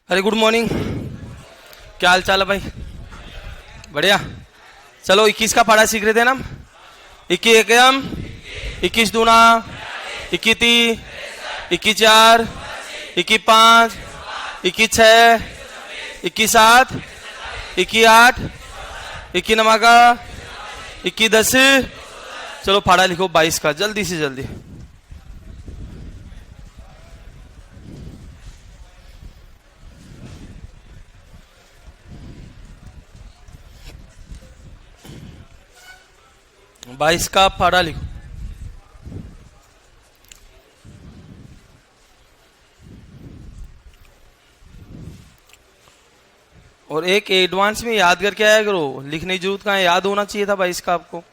अरे good morning, क्या हाल चाल है भाई? बढ़िया। चलो 21 का पढ़ा सीख रहे थे ना हम। 21 एकम, 21 दूना, 21 तीन, 21 चार, 21 पाँच, 21 छः, 21 सात, 21 आठ, 21 नमाका, 21 10। चलो पढ़ा लिखो 22 का, जल्दी से जल्दी। बाईस का पढ़ा लिखो। और एक एडवांस में याद करके आया करो, लिखने की जरूरत कहाँ है, याद होना चाहिए था 22 का आपको।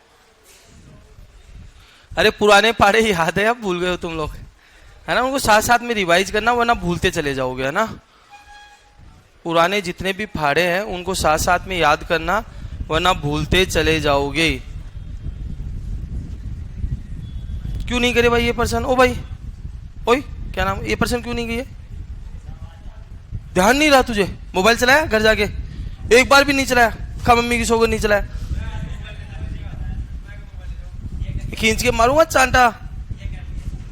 अरे पुराने पढ़े याद है, अब भूल गए हो तुम लोग, है ना? उनको साथ साथ में रिवाइज करना, वरना भूलते चले जाओगे, है ना? पुराने जितने भी फाड़े हैं उनको साथ साथ में याद करना, वरना भूलते चले जाओगे। क्यों नहीं करे भाई ये पर्सन? ओ भाई, ओए क्या नाम, ये पर्सन क्यों नहीं गई है? ध्यान नहीं रहा तुझे? मोबाइल चलाया घर जाके? एक बार भी नहीं चलाया? खा मम्मी की सोकर नहीं चलाया? खींच के मारूंगा चांटा।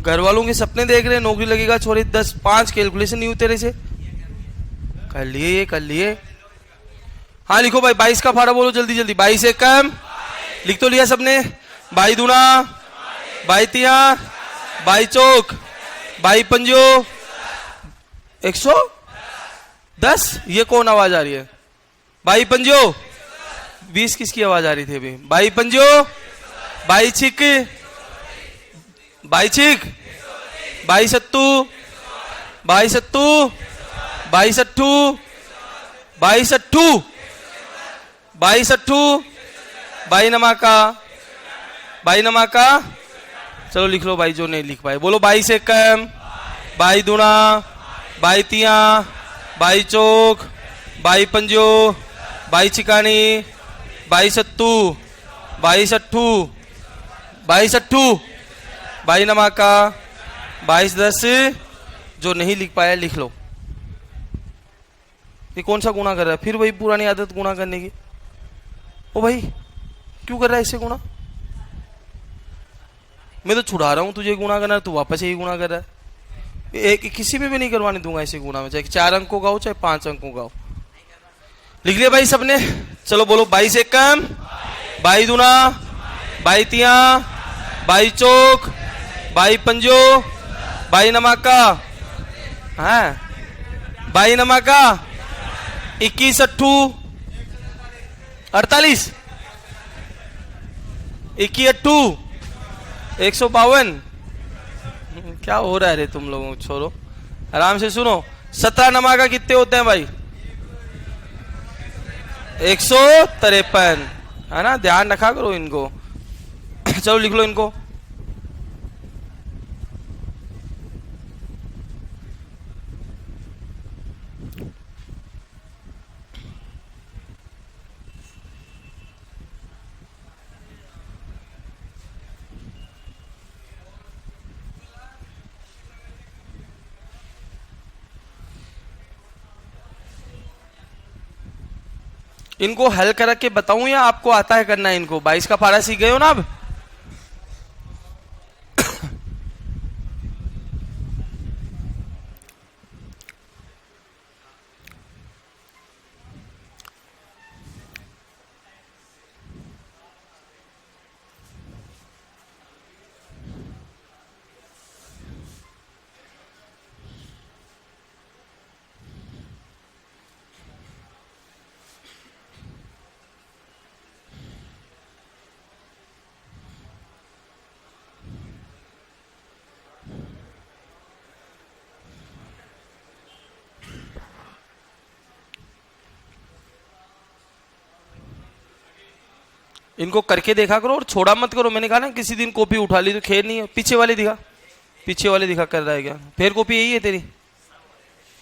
घर वालों के सपने देख रहे, नौकरी लगेगा छोरे, 10-5 कैलकुलेशन नहीं होते रहे से। कर लिए, कर लिए। हाँ लिखो भाई 22 का फाड़ा बोलो जल्दी जल्दी। 22 एकम, लिख तो लिया सबने? 22 दूना, 22 तिया, 22 चौक, 22 पंजो, 110। ये कौन आवाज आ रही है? 22 पंजो, 20 किसकी आवाज आ रही थी अभी? 22 पंजो, 22 छिक, 22 छिक, 22 सत्तू, 22 सत्तू, 22 अट्ठू, 22 अट्ठू, 22 अट्ठू, 22 नमाका, 22 नमाका। चलो लिख लो भाई जो नहीं लिख पाए। बोलो 22 एकम, 22 दूना, 22 तिया, 22 चौक, 22 पंजो, 22 चिकानी, 22 सत्तू, 22 अट्ठू, 22 अट्ठू, 22 नमाका, 22 10। जो नहीं लिख पाया लिख लो। ये कौन सा गुना कर रहा है? फिर वही पुरानी आदत गुना करने की। ओ भाई क्यों कर रहा है इससे गुना? मैं तो छुड़ा रहा हूं तुझे गुना करना, तू वापस यही गुना कर रहा है। एक किसी में भी नहीं करवाने दूंगा ऐसे गुना में, चाहे 4 अंकों का हो चाहे 5 अंकों का हो। लिख लिया भाई सबने? चलो बोलो 22 एकम, 22 दूना, 22 तिया, 22 चौक, 22 पंजो, 22 नमाका, हाँ 22 नमाका, 21 अट्ठू, 48, 21 अट्ठू, 152। क्या हो रहा है रे तुम लोगों को? छोड़ो, आराम से सुनो। 17 नमाका कितने होते हैं भाई? 153, है ना? ध्यान रखा करो इनको। चलो लिख लो इनको। इनको हल करके बताऊं या आपको आता है करना? इनको 22 का फाड़ा सीख गए हो ना अब? इनको करके देखा करो और छोड़ा मत करो। मैंने कहा ना किसी दिन कॉपी उठा ली तो खेल नहीं है। पीछे वाले दिखा, पीछे वाले दिखा कर रहा है क्या? फिर कॉपी यही है तेरी?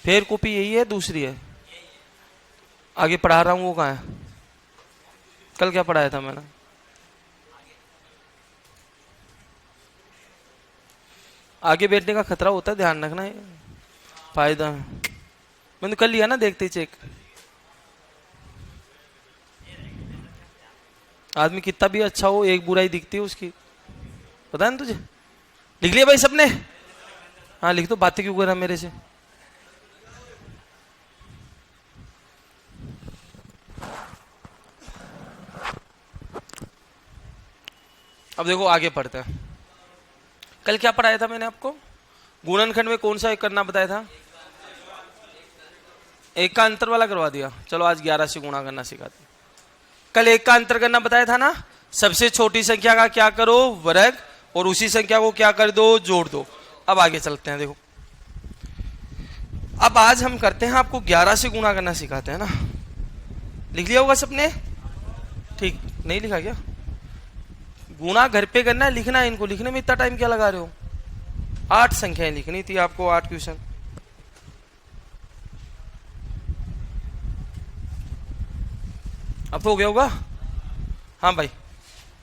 फिर कॉपी यही है दूसरी है? आगे पढ़ा रहा हूँ वो कहाँ है? कल क्या पढ़ाया था मैंने? आगे बैठने का खतरा होता है, ध्यान रखना है। फायदा मैंने कर लिया ना देखते ही चेक। आदमी कितना भी अच्छा हो, एक बुराई दिखती है उसकी, पता है ना तुझे। लिख लिया भाई सबने? हाँ लिख दो, बातें क्यों कर रहा मेरे से। अब देखो आगे पढ़ते हैं। कल क्या पढ़ाया था मैंने आपको? गुणनखंड में कौन सा एक करना बताया था? एक का अंतर वाला करवा दिया। चलो आज 11 से गुणा करना सिखाते। कल एक का अंतर करना बताया था ना। सबसे छोटी संख्या का क्या करो? वर्ग, और उसी संख्या को क्या कर दो? जोड़ दो। अब आगे चलते हैं। देखो अब आज हम करते हैं, आपको 11 से गुणा करना सिखाते हैं ना। लिख लिया होगा सबने? ठीक, नहीं लिखा क्या? गुणा घर पे करना है, लिखना है। इनको लिखने में इतना टाइम क्या लगा रहे हो? 8 संख्याएं लिखनी थी आपको, 8 क्वेश्चन। अब तो हो गया होगा। हाँ भाई,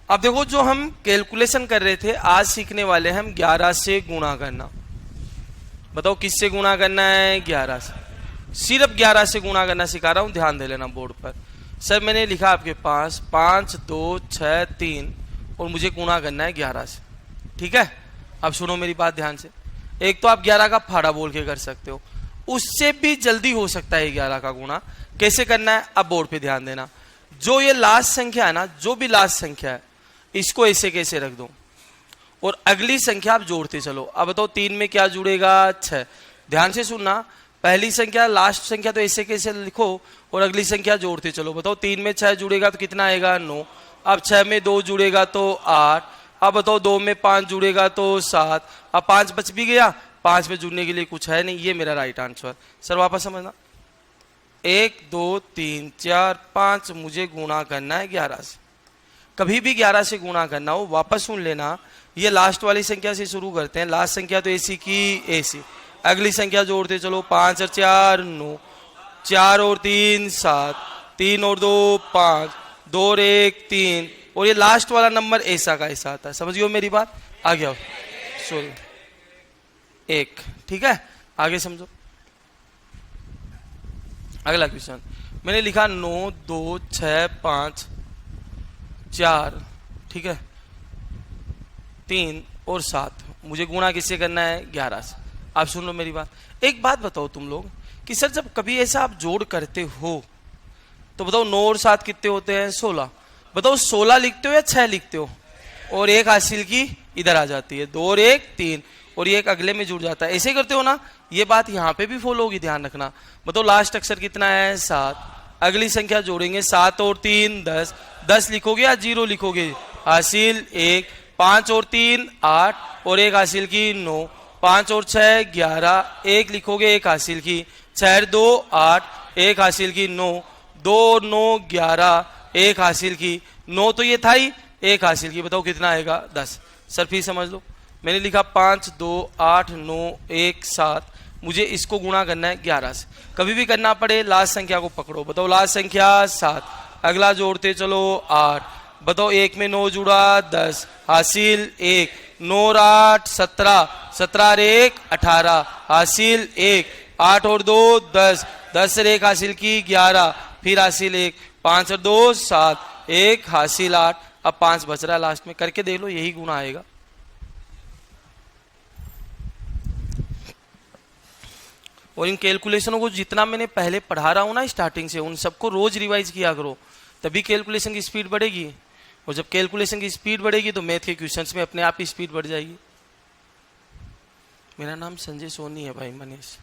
अब देखो जो हम कैलकुलेशन कर रहे थे, आज सीखने वाले हैं हम 11 से गुणा करना। बताओ किससे गुणा करना है? 11 से। सिर्फ 11 से गुणा करना सिखा रहा हूं, ध्यान दे लेना बोर्ड पर। सर मैंने लिखा आपके पास 5 2 6 3 और मुझे गुणा करना है 11 से। ठीक है, अब सुनो मेरी बात ध्यान से। एक तो आप 11 का फाड़ा बोल के कर सकते हो, उससे भी जल्दी हो सकता है 11 का गुणा। कैसे करना है अब बोर्ड पे ध्यान देना। जो ये लास्ट संख्या है ना, जो भी लास्ट संख्या है, इसको ऐसे कैसे रख दो और अगली संख्या आप जोड़ते चलो। अब बताओ 3 में क्या जुड़ेगा? 6। ध्यान से सुनना, पहली संख्या लास्ट संख्या तो ऐसे कैसे लिखो और अगली संख्या जोड़ते चलो। बताओ 3 में 6 जुड़ेगा तो कितना आएगा? 9। अब 6 में 2 जुड़ेगा तो 8। अब बताओ 2 में 5 जुड़ेगा तो 7। अब 5 बच भी गया, 5 में जुड़ने के लिए कुछ है नहीं। ये मेरा राइट आंसर। सर वापस समझना, 1 2 3 4 5 मुझे गुणा करना है 11 से। कभी भी 11 से गुणा करना हो, वापस सुन लेना, ये लास्ट वाली संख्या से शुरू करते हैं। लास्ट संख्या तो ऐसी की ऐसी, अगली संख्या जोड़ते चलो। 5 और 4 9, 4 और 3 7, 3 और 2 5, 2 और 1 3, और ये लास्ट वाला नंबर ऐसा का ऐसा आता है। समझ गए मेरी बात? आ गया सॉरी 1। ठीक है, आगे समझो। अगला क्वेश्चन मैंने लिखा 9 2 6 5 4, ठीक है, 3 और 7 मुझे गुणा किससे करना है? 11 से। आप सुन लो मेरी बात। एक बात बताओ तुम लोग कि सर जब कभी ऐसा आप जोड़ करते हो तो बताओ 9 और 7 कितने होते हैं? 16। बताओ 16 लिखते हो या 6 लिखते हो? और एक हासिल की इधर आ जाती है, 2 और 1 3, और ये एक अगले में जुड़ जाता है। ऐसे करते हो ना, ये बात यहाँ पे भी फॉलो होगी, ध्यान रखना। बताओ लास्ट अक्षर कितना है? 7। अगली संख्या जोड़ेंगे, 7 और 3 10। 10 लिखोगे या 0 लिखोगे? हासिल 1। 5 और 3 8, और एक हासिल की 9। 5 और 6 11, 1 लिखोगे, एक हासिल की। 6 और 2 8, एक हासिल की 9। 2 और 9 11, एक हासिल की। 9 तो ये था ही, एक हासिल की। बताओ कितना आएगा? 10। सर फिर समझ लो, मैंने लिखा 5 2 8 9 1 7, मुझे इसको गुणा करना है 11 से। कभी भी करना पड़े लास्ट संख्या को पकड़ो। बताओ लास्ट संख्या 7, अगला जोड़ते चलो 8। बताओ 1 में 9 जुड़ा 10, हासिल 1। 9 और 8 17, 17 और 1 18, हासिल 1। 8 और 2 10, 10 और 1 हासिल की 11, फिर हासिल 1। 5 और 2 7, 1 हासिल 8। अब 5 बच रहा है लास्ट में, करके देख लो, यही गुणा आएगा। और इन कैलकुलेशनों को जितना मैंने पहले पढ़ा रहा हूं ना स्टार्टिंग से, उन सबको रोज रिवाइज किया करो, तभी कैलकुलेशन की स्पीड बढ़ेगी। और जब कैलकुलेशन की स्पीड बढ़ेगी तो मैथ के क्वेश्चंस में अपने आप ही स्पीड बढ़ जाएगी। मेरा नाम संजय सोनी है भाई, मनीष।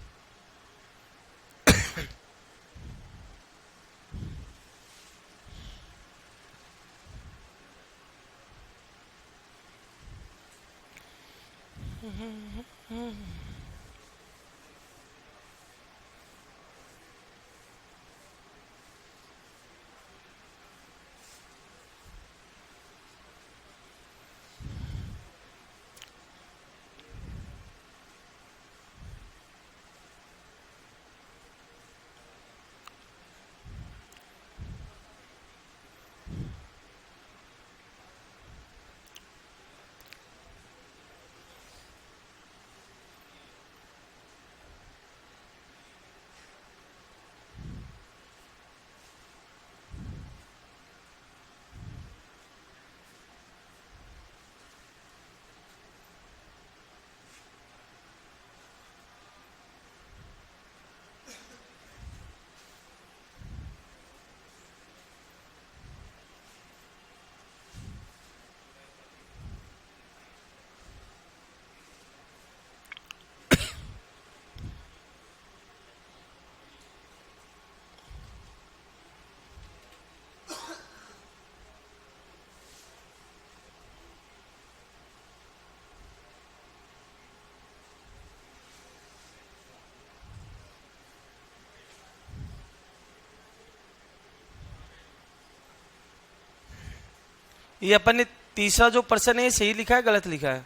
ये अपन ने तीसरा जो पर्सन है ये सही लिखा है गलत लिखा है?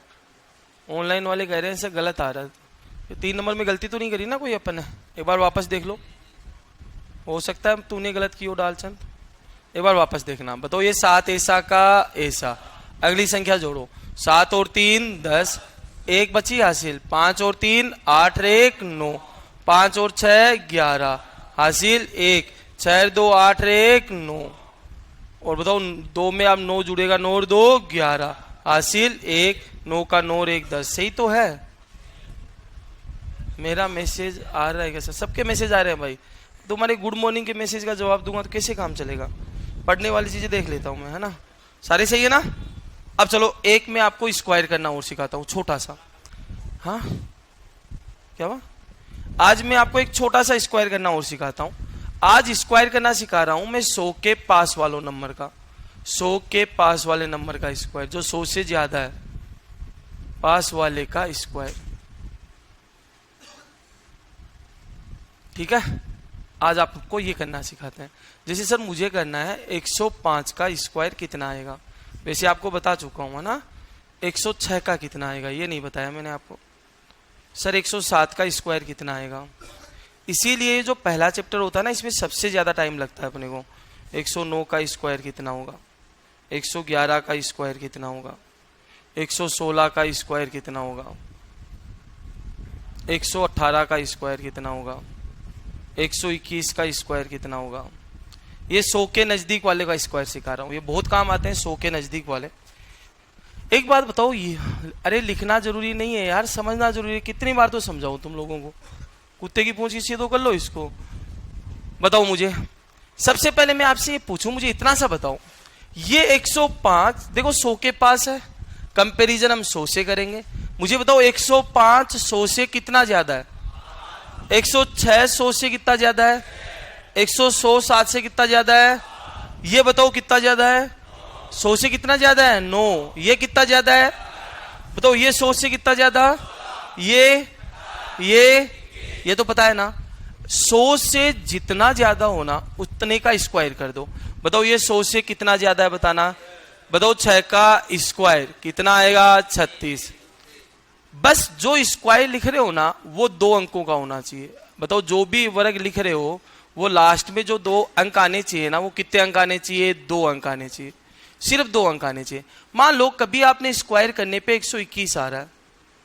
ऑनलाइन वाले कह रहे हैं सर गलत आ रहा है। 3 नंबर में गलती तो नहीं करी ना कोई अपन ने? एक बार वापस देख लो, हो सकता है तूने गलत की हो डालचंद, एक बार वापस देखना। बताओ ये 7 ऐसा का ऐसा, अगली संख्या जोड़ो। 7 और 3 10, 1 बची हासिल। 5 और 3 8 और 1 9, 5 और 6 11 हासिल 1, 6 और 2 8 और 1 9, और बताओ 2 में अब 9 जुड़ेगा, 9 और 2 11 हासिल 1, 9 का 9 और 1 10। सही तो है? मेरा मैसेज आ रहा है क्या सर? सबके मैसेज आ रहे हैं भाई। तुम्हारे गुड मॉर्निंग के मैसेज का जवाब दूंगा तो कैसे काम चलेगा? पढ़ने वाली चीजें देख लेता हूं मैं, है ना? सारे सही है ना? अब चलो एक में आपको स्क्वायर करना और सिखाता हूं, छोटा सा। हाँ क्या हुआ? आज मैं आपको एक छोटा सा स्क्वायर करना और सिखाता हूं। आज स्क्वायर करना सिखा रहा हूं मैं 100 के पास वालों नंबर का, 100 के पास वाले नंबर का स्क्वायर, जो 100 से ज्यादा है, पास वाले का स्क्वायर। ठीक है, आज आपको ये करना सिखाते हैं। जैसे सर मुझे करना है 105 का स्क्वायर कितना आएगा, वैसे आपको बता चुका हूं ना। 106 का कितना आएगा ये नहीं बताया मैंने आपको। सर 107 का स्क्वायर कितना आएगा? इसीलिए जो पहला चैप्टर होता है ना, इसमें सबसे ज्यादा टाइम लगता है अपने को। 109 का स्क्वायर कितना होगा? 111 का स्क्वायर कितना होगा? 116 का स्क्वायर कितना होगा? 118 का स्क्वायर कितना होगा? 121 का स्क्वायर कितना होगा? ये 100 के नजदीक वाले का स्क्वायर सिखा रहा हूं, ये बहुत काम आते हैं 100 के नजदीक वाले। एक बात बताओ, ये अरे लिखना जरूरी नहीं है यार, समझना जरूरी है। कितनी बार तो समझाऊं तुम लोगों को? कुत्ते की पूंछ की तो कर लो इसको। बताओ मुझे, सबसे पहले मैं आपसे ये पूछूं, मुझे इतना सा बताओ, ये 105 देखो 100 के पास है, कंपैरिजन हम 100 से करेंगे। मुझे बताओ 105 100 से कितना ज्यादा है? 106 100 से कितना ज्यादा है? 100 7 से कितना ज्यादा है? ये बताओ कितना ज्यादा है? 100 से कितना ज्यादा है? 9। ये कितना ज्यादा है? बताओ ये 100 से कितना ज्यादा? ये तो पता है ना। 100 से जितना ज्यादा होना उतने का स्क्वायर कर दो। बताओ ये 100 से कितना ज्यादा है बताना। बताओ 6 का स्क्वायर कितना आएगा? 36। बस जो स्क्वायर लिख रहे हो ना वो 2 अंकों का होना चाहिए। बताओ जो भी वर्ग लिख रहे हो वो लास्ट में जो 2 अंक आने चाहिए ना, वो कितने अंक आने चाहिए? 2 अंक आने चाहिए, सिर्फ 2 अंक आने चाहिए। मान लो कभी आपने स्क्वायर करने पे 121 आ रहा है,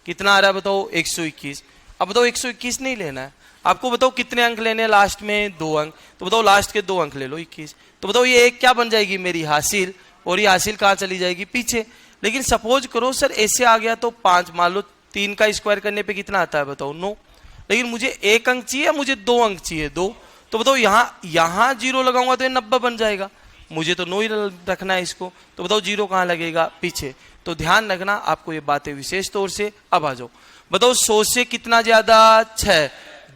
कितना आ रहा है बताओ? 121। अब बताओ 121 नहीं लेना है आपको, बताओ कितने अंक लेने हैं लास्ट में? 2 अंक। तो बताओ लास्ट के 2 अंक ले लो 21। तो बताओ ये एक क्या बन जाएगी? मेरी हासिल, और ये हासिल कहाँ चली जाएगी? पीछे। लेकिन सपोज करो सर ऐसे आ गया तो 5, मान लो 3 का स्क्वायर करने पे कितना आता है बताओ? 9। लेकिन मुझे 1 अंक चाहिए, मुझे 2 अंक चाहिए, 2। तो बताओ यहां 0 लगाऊंगा तो ये 90 बन जाएगा, मुझे तो 9 ही रखना है इसको। तो बताओ 0 कहां लगेगा? पीछे। तो ध्यान रखना आपको ये बातें विशेष तौर से। अब आ जाओ, बताओ 100 से कितना ज्यादा? 6।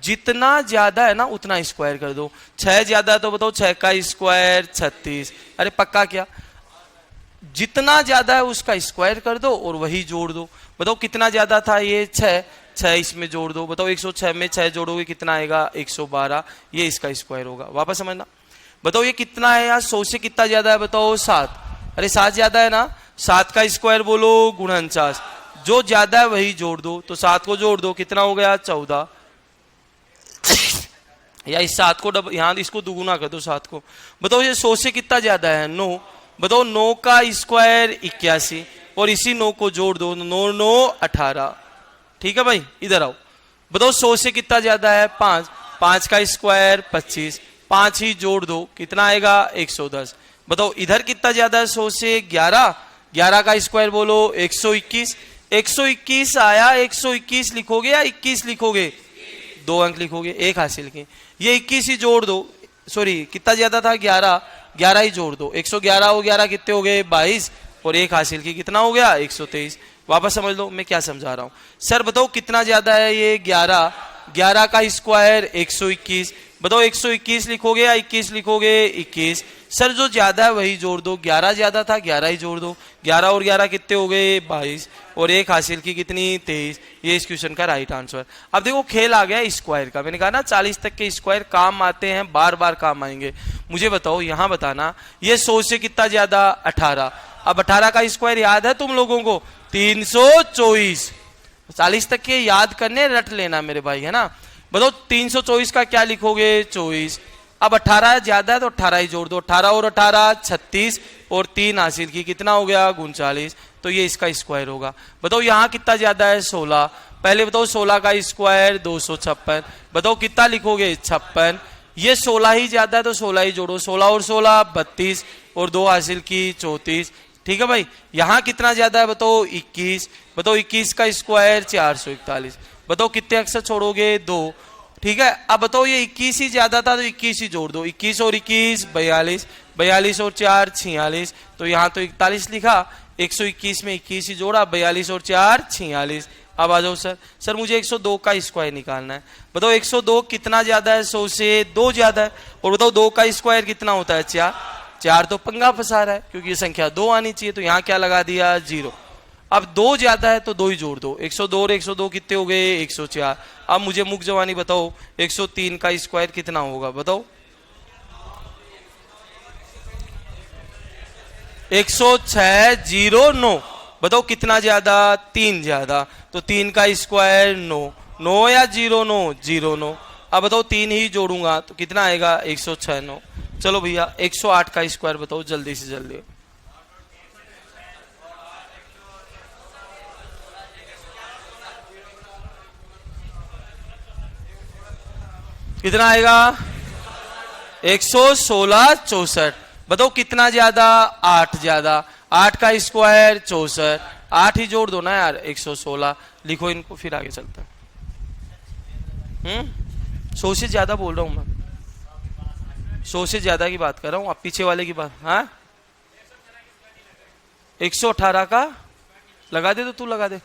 जितना ज्यादा है ना उतना स्क्वायर कर दो। 6 ज्यादा है तो बताओ 6 का स्क्वायर 36। अरे पक्का क्या? जितना ज्यादा है उसका स्क्वायर कर दो और वही जोड़ दो। बताओ कितना ज्यादा था? ये 6 इसमें जोड़ दो। बताओ 106 में 6 जोड़ोगे कितना आएगा? 112। ये इसका स्क्वायर होगा। वापस समझना। बताओ ये कितना है यार? 100 से कितना ज्यादा है बताओ? 7। अरे 7 ज्यादा है ना, 7 का स्क्वायर बोलो 49। जो ज्यादा है वही जोड़ दो। तो 7 को जोड़ दो, कितना हो गया? 14। या इस 7 को यहां इसको दुगुना कर दो 7 को। बताओ ये 100 से कितना ज्यादा है? 9। बताओ 9 का स्क्वायर 81, और इसी 9 को जोड़ दो, 9 9 18। ठीक है भाई, इधर आओ। बताओ 100 से कितना ज्यादा है? 5। 5 का स्क्वायर 25, 5 ही जोड़ दो, कितना आएगा? 110। बताओ इधर कितना ज्यादा है 100 से? 11। 11 का स्क्वायर बोलो 121। 121 आया, 121 लिखोगे या 21 लिखोगे? 2 अंक लिखोगे, 1 हासिल की। ये 21 ही जोड़ दो, सॉरी कितना ज्यादा था? 11। 11 ही जोड़ दो, 111 और 11 कितने हो गए? 22, और 1 हासिल की, कितना हो गया? 123। वापस समझ लो मैं क्या समझा रहा हूं। सर बताओ कितना ज्यादा है? ये 11। 11 का स्क्वायर 121। बताओ 121 लिखोगे या 21 लिखोगे? 21। सर जो ज्यादा है वही जोड़ दो। 11 ज्यादा था, 11 ही जोड़ दो। 11 और 11 कितने हो गए? 22, और 1 हासिल की, कितनी? 23। ये इस क्वेश्चन का राइट आंसर। अब देखो खेल आ गया स्क्वायर का। मैंने कहा ना 40 तक के स्क्वायर काम आते हैं, बार बार काम आएंगे। मुझे बताओ यहां बताना, ये 100 से कितना ज्यादा? 18। अब 18 का स्क्वायर याद है तुम लोगों को? 324। 40 तक के याद करने, रट लेना मेरे भाई, है ना। बताओ 324 का क्या लिखोगे? 24। अब 18 ज्यादा है तो 18 ही जोड़ दो। 18 और 18 36 और 3 हासिल की, कितना हो गया? 39। तो ये इसका स्क्वायर होगा। बताओ यहाँ कितना ज्यादा है? 16। पहले बताओ 16 का स्क्वायर 256। बताओ कितना लिखोगे? 56। ये 16 ही ज्यादा है तो 16 ही जोड़ो। 16 और 16 32 और 2 हासिल की 34। ठीक है भाई। यहाँ कितना ज्यादा है? बताओ 21। बताओ 21 का स्क्वायर 441। बताओ कितने अक्षर छोड़ोगे? 2। ठीक है। अब बताओ ये 21 ही ज्यादा था तो 21 ही जोड़ दो। 21 और 21 42। 42 और 4 46। तो यहाँ तो 41 लिखा, 121 में 21 ही जोड़ा, 42 और 4 46। अब आ जाओ सर। सर मुझे 102 का स्क्वायर निकालना है। बताओ 102 कितना ज्यादा है? 100 से 2 ज्यादा है। और बताओ 2 का स्क्वायर कितना होता है? 4। 4 तो पंगा फंसा रहा है क्योंकि ये संख्या 2 आनी चाहिए, तो यहाँ क्या लगा दिया? 0। अब 2 ज्यादा है तो 2 ही जोड़ दो। 102 और 102 कितने हो गए? 104। अब मुझे मुख जवानी बताओ 103 का स्क्वायर कितना होगा? बताओ। 10609। बताओ कितना ज्यादा? 3 ज्यादा। तो 3 का स्क्वायर 9। 9 या 09? 09। अब बताओ 3 ही जोड़ूंगा तो कितना आएगा? 106 चलो भैया 108 का स्क्वायर बताओ जल्दी से जल्दी। कितना आएगा? 116 64। बताओ कितना ज्यादा? 8 ज्यादा। 8 का स्क्वायर 64। 8 ही जोड़ दो ना यार। 116 लिखो इनको, फिर आगे चलते हैं। 100 से ज्यादा बोल रहा हूं मैं, 100 से ज्यादा की बात कर रहा हूं। अब पीछे वाले की बात। हाँ 118 का लगा दे तो तू लगा दे।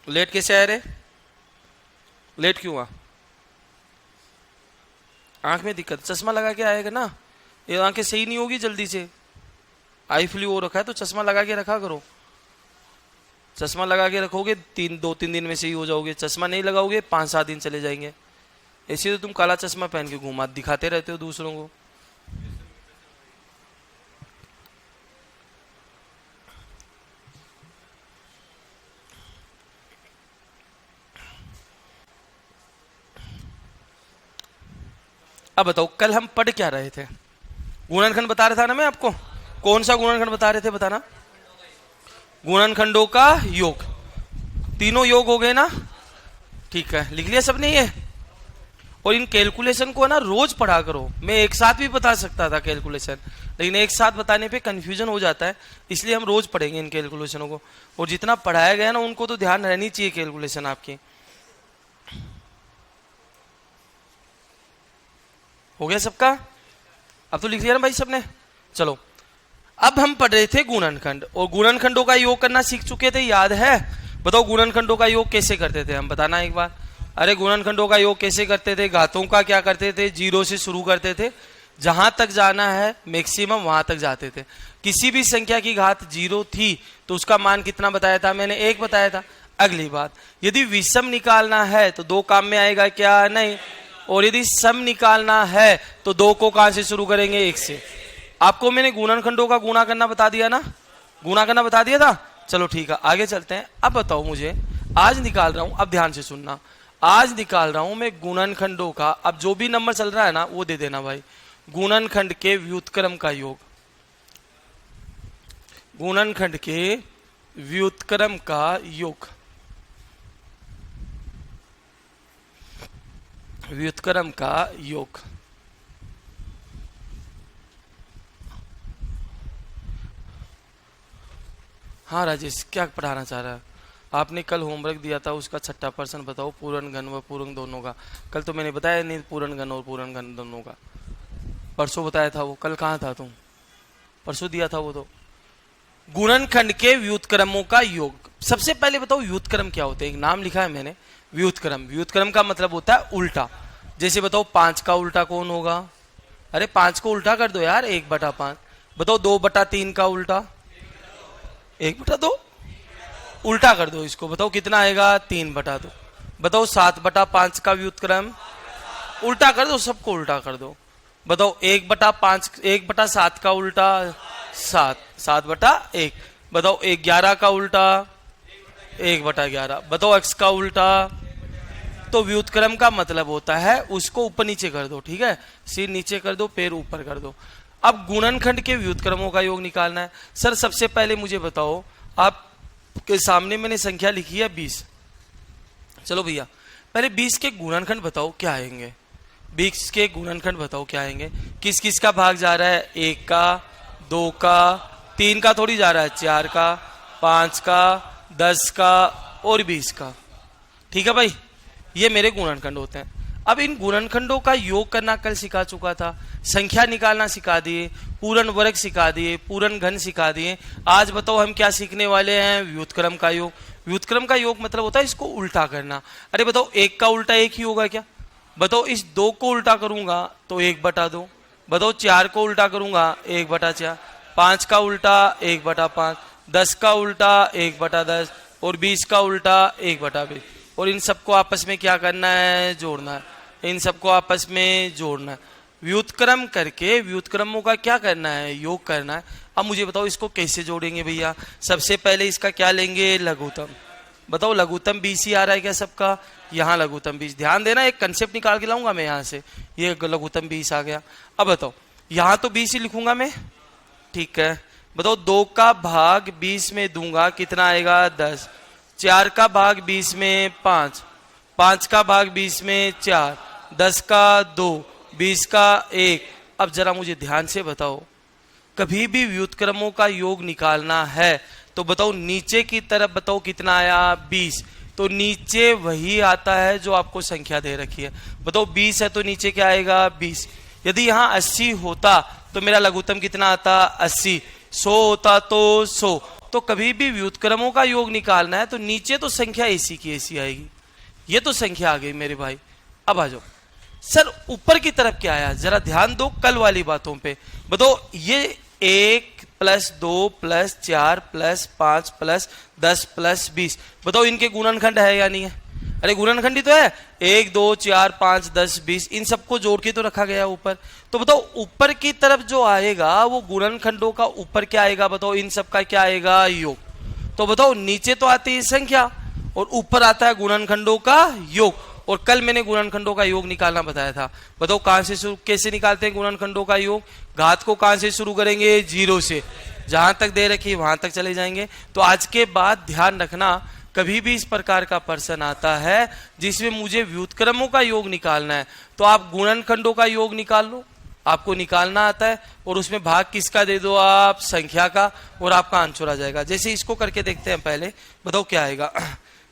लेट कैसे आए रे? लेट क्यों हुआ? आंख में दिक्कत? चश्मा लगा के आएगा ना, ये आंखें सही नहीं होगी जल्दी से। आई फ्लू हो रखा है तो चश्मा लगा के रखा करो। चश्मा लगा के रखोगे 2-3 दिन में सही हो जाओगे। चश्मा नहीं लगाओगे 5-7 दिन चले जाएंगे। ऐसे तो तुम काला चश्मा पहन के घूमा दिखाते रहते हो दूसरों को। अब बताओ कल हम पढ़ क्या रहे थे? गुणनखंड बता रहा था ना मैं आपको। कौन सा गुणनखंड बता रहे थे बताना? गुणनखंडों का योग। तीनों योग हो गए ना? ठीक है, लिख लिया सबने ये। और इन कैलकुलेशन को ना रोज पढ़ा करो। मैं एक साथ भी बता सकता था कैलकुलेशन, लेकिन एक साथ बताने पे कंफ्यूजन हो जाता है, इसलिए हम रोज पढ़ेंगे इन कैलकुलेशनों को। और जितना पढ़ाया गया ना उनको तो ध्यान रहनी चाहिए कैलकुलेशन आपकी। हो गया सबका? अब तो लिख लिया ना भाई सबने। चलो अब हम पढ़ रहे थे गुणनखंड, और गुणनखंडों का योग करना सीख चुके थे, याद है? बताओ गुणनखंडों का योग कैसे करते थे हम, बताना एक बार। अरे गुणनखंडों का योग कैसे करते थे? घातों का क्या करते थे? 0 से शुरू करते थे। जहां तक जाना है मैक्सिमम वहां तक जाते थे। किसी भी संख्या की घात 0 थी तो उसका मान कितना बताया था मैंने? 1 बताया था। अगली बात, यदि विषम निकालना है तो 2 काम में आएगा क्या? नहीं। और यदि सम निकालना है तो 2 को कहां से शुरू करेंगे? 1 से। आपको मैंने गुणनखंडों का गुणा करना बता दिया ना, गुणा करना बता दिया था। चलो ठीक है, आगे चलते हैं। अब बताओ मुझे, आज निकाल रहा हूं, अब ध्यान से सुनना, आज निकाल रहा हूं मैं गुणनखंडों का। अब जो भी नंबर चल रहा है ना वो दे देना भाई। गुणनखंड के व्युत्क्रम का योग, गुणनखंड के व्युत्क्रम का योग, व्युत्क्रम का योग। हाँ राजेश, क्या पढ़ाना चाह रहा है? आपने कल होमवर्क दिया था, उसका 6% बताओ, पूर्ण घन व पूर्ण दोनों का। कल तो मैंने बताया नहीं पूर्ण घन और पूर्ण घन दोनों का, परसों बताया था वो। कल कहाँ था तुम? परसों दिया था वो तो। गुणनखंड के व्युत्क्रमों का योग। सबसे पहले बताओ व्युत्क्रम क्या होते हैं? एक नाम लिखा है मैंने, व्युत्क्रम। व्युत्क्रम का मतलब होता है उल्टा। जैसे बताओ 5 का उल्टा कौन होगा? अरे 5 को उल्टा कर दो यार, 1/5। बताओ 2/3 का उल्टा? 1/2। उल्टा कर दो इसको, बताओ कितना आएगा? 3/2। बताओ 7/5 का व्युत्क्रम? उल्टा कर दो, सबको उल्टा कर दो। बताओ 1/5, 1/7 का उल्टा? 7, 7/1। बताओ 11 का उल्टा? 1/11। बताओ x का उल्टा? तो व्युत्क्रम का मतलब होता है उसको ऊपर नीचे कर दो, ठीक है? सिर नीचे कर दो, पैर ऊपर कर दो। अब गुणनखंड के व्युत्क्रमों का योग निकालना है। सर सबसे पहले मुझे बताओ, आपके सामने मैंने संख्या लिखी है 20। चलो भैया पहले 20 के गुणनखंड बताओ क्या आएंगे? 20 के गुणनखंड बताओ क्या आएंगे? किस किस का भाग जा रहा है? 1 का, 2 का, 3 का थोड़ी जा रहा है, 4 का, 5 का, 10 का और 20 का। ठीक है भाई, ये मेरे गुणनखंड होते हैं। अब इन गुणनखंडों का योग करना कल सिखा चुका था, संख्या निकालना सिखा दिए, पूर्ण वर्ग सिखा दिए, पूर्ण घन सिखा दिए। आज बताओ हम क्या सीखने वाले हैं? व्युत्क्रम का योग। व्युत्क्रम का योग मतलब होता है इसको उल्टा करना। अरे बताओ 1 का उल्टा 1 ही होगा क्या? बताओ इस 2 को उल्टा करूंगा तो 1/2। बताओ 4 को उल्टा करूंगा 1/4। 5 का उल्टा 1/5। 10 का उल्टा 1/10 और 20 का उल्टा 1/20। और इन सबको आपस में क्या करना है? जोड़ना है। इन सबको आपस में जोड़ना है। व्युत्क्रम करके व्युत्क्रमों का क्या करना है? योग करना है। अब मुझे बताओ इसको कैसे जोड़ेंगे भैया? सबसे पहले इसका क्या लेंगे? लघुत्तम। बताओ लघुत्तम 20 ही आ रहा है क्या सबका? यहाँ लघुत्तम 20। ध्यान देना, एक कंसेप्ट निकाल के लाऊंगा मैं यहाँ से। ये लघुत्तम 20 आ गया। अब बताओ यहाँ तो 20 ही लिखूंगा मैं, ठीक है? बताओ 2 का भाग 20 में दूंगा, कितना आएगा? 10। 4 का भाग 20 में 5। 5 का भाग 20 में 4। 10 का 2। 20 का 1। अब जरा मुझे ध्यान से बताओ, कभी भी व्युत्क्रमों का योग निकालना है तो बताओ नीचे की तरफ बताओ कितना आया? 20। तो नीचे वही आता है जो आपको संख्या दे रखी है। बताओ 20 है तो नीचे क्या आएगा? 20। यदि यहाँ 80 होता तो मेरा लघुत्तम कितना आता? 80। 100 होता तो 100। तो कभी भी व्युत्क्रमों का योग निकालना है तो नीचे तो संख्या ऐसी की ऐसी आएगी। ये तो संख्या आ गई मेरे भाई। अब आ जाओ सर ऊपर की तरफ क्या आया? जरा ध्यान दो कल वाली बातों पे। बताओ ये 1 + 2 + 4 + 5 + 10 + 20। बताओ इनके गुणनखंड है या नहीं है? अरे गुणनखंड ही तो है। 1 2 4 5 10 20, इन सबको जोड़ के तो रखा गया ऊपर। तो बताओ ऊपर की तरफ जो आएगा वो गुणनखंडों का ऊपर क्या आएगा? बताओ इन सब का क्या आएगा? योग। तो बताओ नीचे तो आती है संख्या और ऊपर आता है गुणनखंडों का योग। और कल मैंने गुणनखंडों का योग निकालना बताया था। बताओ कहां से शुरू, कैसे निकालते हैं गुणनखंडों का योग? घात को कहां से शुरू करेंगे? 0 से। जहां तक दे रखी वहां तक चले जाएंगे। तो आज के बाद ध्यान रखना, कभी भी इस प्रकार का प्रश्न आता है जिसमें मुझे व्युत्क्रमों का योग निकालना है तो आप गुणनखंडों का योग निकाल लो। आपको निकालना आता है और उसमें भाग किसका दे दो आप? संख्या का, और आपका आंसर आ जाएगा। जैसे इसको करके देखते हैं पहले। बताओ क्या आएगा?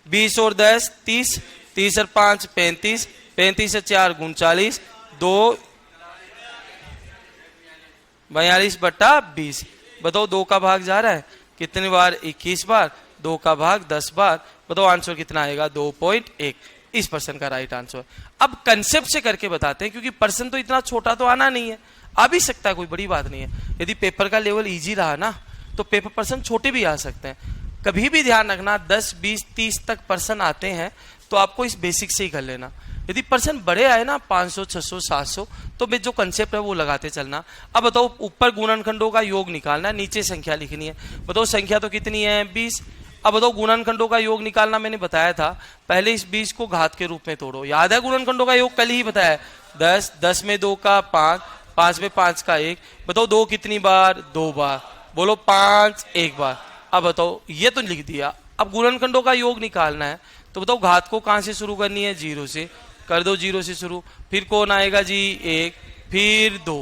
20 और 10 30, 30 और 5 35, 35 और 4 39, 2 42/20। बताओ 2 का भाग जा रहा है कितनी बार? 21 बार। 2 का भाग 10 बार। बताओ आंसर कितना आएगा? 2.1। इस प्रश्न का राइट आंसर। अब कंसेप्ट से करके बताते हैं, क्योंकि प्रश्न तो इतना छोटा तो आना नहीं है। आ भी सकता है, कोई बड़ी बात नहीं है। यदि पेपर का लेवल इजी रहा ना तो पेपर पर्सन छोटे भी आ सकते हैं। कभी भी ध्यान रखना 10, 20, 30 तक पर्सन आते हैं तो आपको इस बेसिक से ही कर लेना। यदि पर्सन बड़े आए ना 500, 600, 700 तो मैं जो कंसेप्ट है वो लगाते चलना। अब बताओ ऊपर गुणनखंडों का योग निकालना है, नीचे संख्या लिखनी है। बताओ संख्या तो कितनी है 20। अब बताओ गुणनखंडों का योग निकालना मैंने बताया था, पहले इस 20 को घात के रूप में तोड़ो। याद है गुणनखंडों का योग कल ही बताया, 10, 10 में 2 का 5, 5 में 5 का 1। बताओ 2 कितनी बार, 2 बार। बोलो 5 1 बार। अब बताओ ये तो लिख दिया। अब गुणनखंडों का योग निकालना है तो बताओ घात को कहां से शुरू करनी है, 0 से। कर दो 0 से शुरू, फिर कौन आएगा जी 1, फिर 2।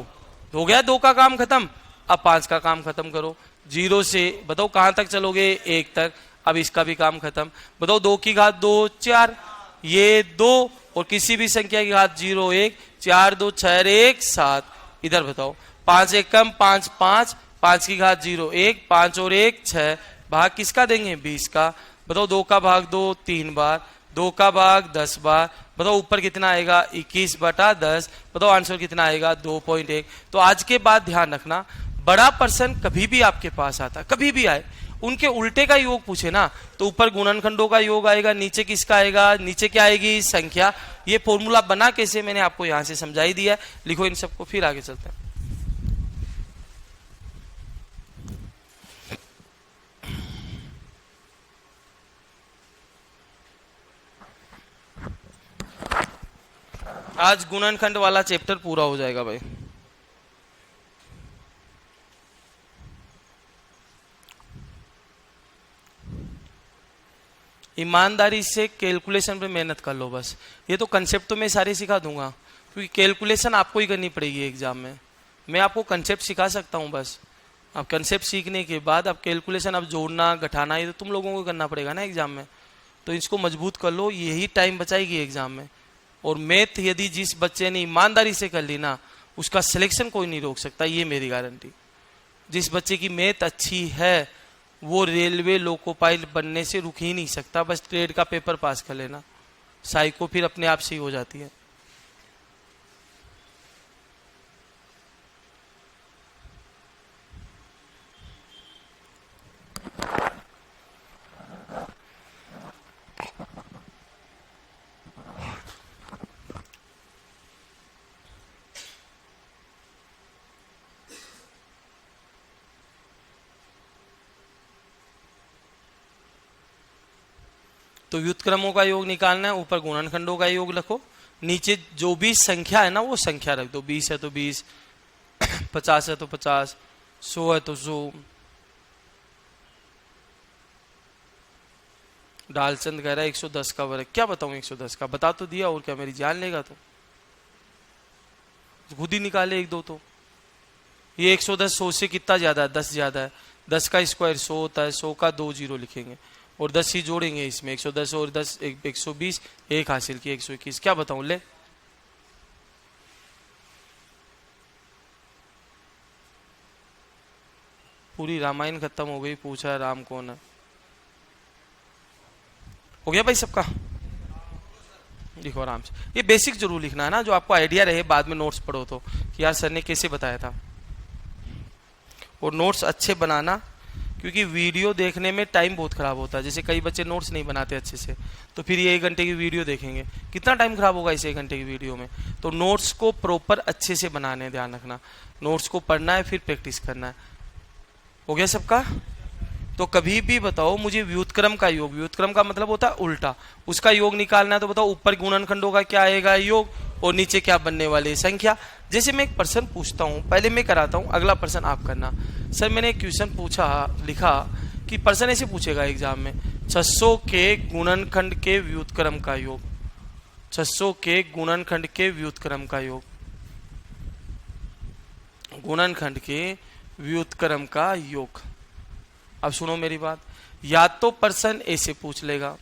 हो गया 2 का काम खत्म। अब 5 का काम खत्म करो। 0 से बताओ कहां तक चलोगे, 1 तक। अब इसका भी काम खत्म। बताओ 2 की घात 2 4, ये 2 और किसी भी संख्या की घात 0 1, 4 2 6 1 7। इधर बताओ 5 1 कम 5 5, 5 की घात 0 1, 5 और 1 6। भाग किसका देंगे, 20 का। बताओ 2 का भाग 2 3 बार, 2 का भाग 10 बार। बताओ ऊपर कितना आएगा, 21/10। बताओ आंसर कितना आएगा, 2.1। तो आज के बाद ध्यान रखना, बड़ा पर्सन कभी भी आपके पास आता, कभी भी आए, उनके उल्टे का योग पूछे ना तो ऊपर गुणनखंडों का योग आएगा, नीचे किसका आएगा, नीचे क्या आएगी, संख्या। ये फॉर्मूला बना कैसे मैंने आपको यहां से समझाई दिया है। लिखो इन सबको, फिर आगे चलते हैं। आज गुणनखंड वाला चैप्टर पूरा हो जाएगा भाई। ईमानदारी से कैलकुलेशन पे मेहनत कर लो बस। ये तो कंसेप्ट तो मैं सारे सिखा दूंगा, क्योंकि कैलकुलेशन आपको ही करनी पड़ेगी एग्जाम में। मैं आपको कंसेप्ट सिखा सकता हूँ बस। अब कंसेप्ट सीखने के बाद अब कैलकुलेशन, अब जोड़ना घटाना, ये तो तुम लोगों को करना पड़ेगा ना एग्जाम में। तो इसको मजबूत कर लो, यही टाइम बचाएगी एग्जाम में। और मैथ यदि जिस बच्चे ने ईमानदारी से कर ली ना, उसका सिलेक्शन कोई नहीं रोक सकता, ये मेरी गारंटी। जिस बच्चे की मैथ अच्छी है वो रेलवे लोको पायलट बनने से रुक ही नहीं सकता। बस ट्रेड का पेपर पास कर लेना, साइको फिर अपने आप से ही हो जाती है। तो व्युत्क्रमों का योग निकालना है, ऊपर गुणनखंडों का योग रखो, नीचे जो भी संख्या है ना वो संख्या रख दो। 20 है तो 20, 50 है तो 50, 100 है तो 100। डालचंद कह रहा है 110 का वर्ग। क्या बताऊं 110 का, बता तो दिया, और क्या मेरी जान लेगा तो खुद ही निकाले 1 2 तो। ये 110 100 से कितना ज्यादा है, 10 ज्यादा है। 10 का स्क्वायर 100 होता है, 100 का 2 जीरो लिखेंगे और 10 ही जोड़ेंगे इसमें। 110 और 10 120, 1 हासिल किया 121। क्या बताऊं ले, पूरी रामायण खत्म हो गई, पूछा राम कौन है। हो गया भाई सबका, लिखो आराम से। ये बेसिक जरूर लिखना है ना, जो आपको आइडिया रहे बाद में नोट्स पढ़ो तो कि यार सर ने कैसे बताया था। और नोट्स अच्छे बनाना, क्योंकि वीडियो देखने में टाइम बहुत खराब होता है। जैसे कई बच्चे नोट्स नहीं बनाते अच्छे से, तो फिर ये 1 घंटे की वीडियो देखेंगे, कितना टाइम खराब होगा इस 1 घंटे की वीडियो में। तो नोट्स को प्रॉपर अच्छे से बनाने, ध्यान रखना। नोट्स को पढ़ना है फिर प्रैक्टिस करना है। हो गया सबका। तो कभी भी बताओ मुझे व्युत्क्रम का योग, व्युत्क्रम का मतलब होता है उल्टा, उसका योग निकालना है। तो बताओ ऊपर गुणनखंडों का क्या आएगा, योग, और नीचे क्या बनने वाली संख्या। जैसे मैं एक प्रश्न पूछता हूं, पहले मैं कराता हूं, अगला प्रश्न आप करना। सर मैंने एक क्वेश्चन पूछा, लिखा कि प्रश्न ऐसे पूछेगा एग्जाम में, 600 के गुणनखंड के व्युत्क्रम का योग। 600 के गुणनखंड के व्युत्क्रम का योग, गुणनखंड के व्युत्क्रम का योग। अब सुनो मेरी बात, या तो पर्सन ऐसे पूछ लेगा,